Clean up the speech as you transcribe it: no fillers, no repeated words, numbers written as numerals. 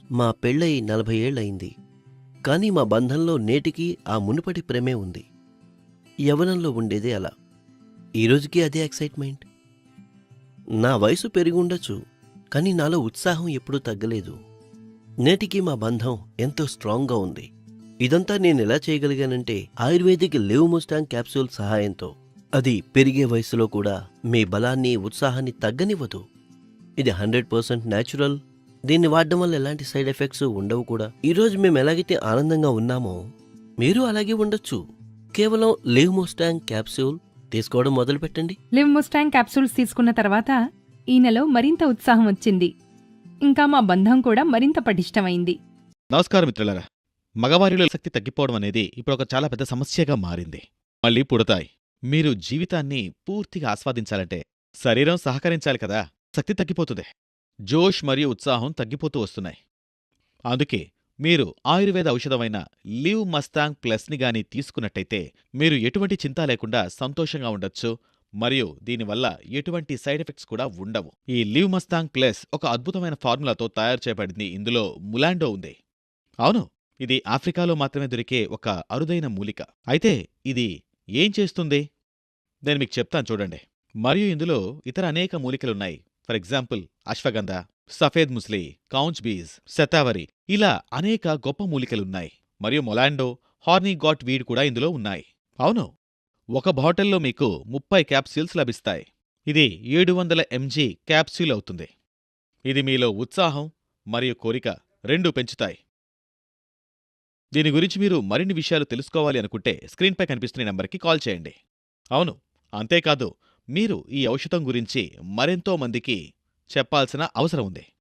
మా పెళ్ళై 40 ఏళ్లయింది. కానీ మా బంధంలో నేటికీ ఆ మునుపటి ప్రేమే ఉంది. యవ్వనంలో ఉండేదే అలా. ఈరోజుకీ అదే ఎక్సైట్‌మెంట్. నా వయసు పెరిగుండొచ్చు, కానీ నాలో ఉత్సాహం ఎప్పుడూ తగ్గలేదు. నేటికీ మా బంధం ఎంతో స్ట్రాంగ్‌గా ఉంది. ఇదంతా నేనెలా చేయగలిగానంటే ఆయుర్వేదిక్ లివ్ ముస్టాంగ్ క్యాప్సూల్ సహాయంతో. అది పెరిగే వయసులో కూడా మీ బలాన్ని, ఉత్సాహాన్ని తగ్గనివ్వదు. ఇది 100% న్యాచురల్. దీన్ని వాడడం వల్ల ఎలాంటి సైడ్ ఎఫెక్ట్స్ ఉండవు కూడా. ఈరోజు మేము ఎలాగైతే ఆనందంగా ఉన్నామో మీరు అలాగే ఉండొచ్చు. కేవలం లివ్ ముస్టాంగ్ క్యాప్సూల్ తీసుకోవడం మొదలుపెట్టండి. లివ్ ముస్టాంగ్ క్యాప్సూల్స్ తీసుకున్న తర్వాత ఈయనలో మరింత ఉత్సాహం వచ్చింది. ఇంకా మా బంధం కూడా మరింత పటిష్టమైంది. నమస్కారం మిత్రులారా. మగవారిలో శక్తి తగ్గిపోవడం అనేది ఇప్పుడు ఒక చాలా పెద్ద సమస్యగా మారింది. మళ్ళీ పుడతాయి. మీరు జీవితాన్ని పూర్తిగా ఆస్వాదించాలంటే శరీరం సహకరించాలి కదా. శక్తి తగ్గిపోతుంది. జోష్ మరియు ఉత్సాహం తగ్గిపోతూ వస్తున్నాయి. అందుకే మీరు ఆయుర్వేద ఔషధమైన లివ్ మస్తాంగ్ ప్లస్ని గాని తీసుకున్నట్టయితే మీరు ఎటువంటి చింత లేకుండా సంతోషంగా ఉండొచ్చు. మరియు దీనివల్ల ఎటువంటి సైడ్ ఎఫెక్ట్స్ కూడా ఉండవు. ఈ లివ్ మస్తాంగ్ ప్లస్ ఒక అద్భుతమైన ఫార్ములాతో తయారు చేయబడింది. ఇందులో ములాండో ఉంది. అవును, ఇది ఆఫ్రికాలో మాత్రమే దొరికే ఒక అరుదైన మూలిక. అయితే ఇది ఏం చేస్తుంది? నేను మీకు చెప్తాను చూడండి. మరియు ఇందులో ఇతర అనేక మూలికలున్నాయి. ఫర్ ఎగ్జాంపుల్ అశ్వగంధ, సఫేద్ ముస్లి, కౌంచ్ బీజ్, శతావరి, ఇలా అనేక గొప్ప మూలికలున్నాయి. మరియు మొలాండో, హార్నీ గాట్ వీడ్ కూడా ఇందులో ఉన్నాయి. అవును, ఒక బాటిల్లో మీకు 30 క్యాప్సూల్స్ లభిస్తాయి. ఇది 700 mg క్యాప్సూల్ అవుతుంది. ఇది మీలో ఉత్సాహం మరియు కోరిక రెండూ పెంచుతాయి. దీని గురించి మీరు మరిన్ని విషయాలు తెలుసుకోవాలి అనుకుంటే స్క్రీన్పై కనిపిస్తున్న నెంబర్కి కాల్ చేయండి. అవును, అంతేకాదు, మీరు ఈ ఔషధం గురించి మరెంతో మందికి చెప్పాల్సిన అవసరం ఉంది.